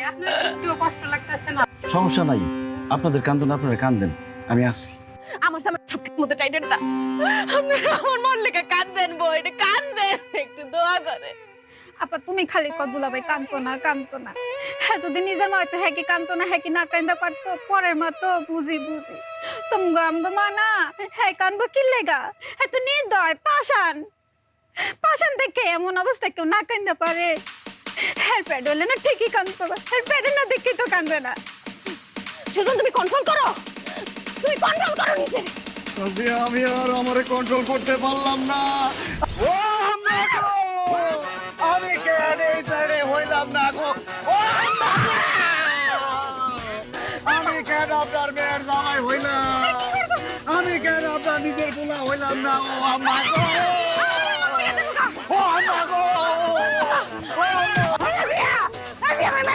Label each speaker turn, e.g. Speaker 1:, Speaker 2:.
Speaker 1: আপনার একটু কষ্ট লাগতেছে না?
Speaker 2: সমস্যা নাই, আপনাদের কান্দন আপনারা কান্দেন, আমি আসছি।
Speaker 3: আমার সামনে সবকিছুর মধ্যে টাইটেল না। আপনারা আমার মন লেগে কাঁদেন বই, কাঁদেন, একটু দোয়া করে।
Speaker 1: আপা তুমি খালি কত দুলাভাই কাঁদতো না। হ্যাঁ যদি নিজের মা হয়তো হ্যাঁ কি কাঁদতো না, হ্যাঁ কি না কান্দা পারতো, পরের মা তো বুঝি। আমগো মা না, হ্যাঁ কানবো কি লেগা? হ্যাঁ তো নির্দয় পাষাণ দেখে এমন অবস্থা কেউ না কান্দা পারে? হ্যাঁ প্যাড হলে না ঠিকই কান্দতে পারে, হ্যাঁ প্যাডে না দেখি তো কান্দে না।
Speaker 3: সুজন তুমি কন্ট্রোল করো, তুমি কন্ট্রোল করো নিজে।
Speaker 2: আমি আর আমারে কন্ট্রোল করতে পারলাম না। ও মা গো! আমি কেন এই ছেড়ে হইলাম না গো? ও মা গো! আমি কেন আপনার মেয়ের জামাই হইলাম? আমি কেন আপনার নিজের পোলা হইলাম না? ও মা গো!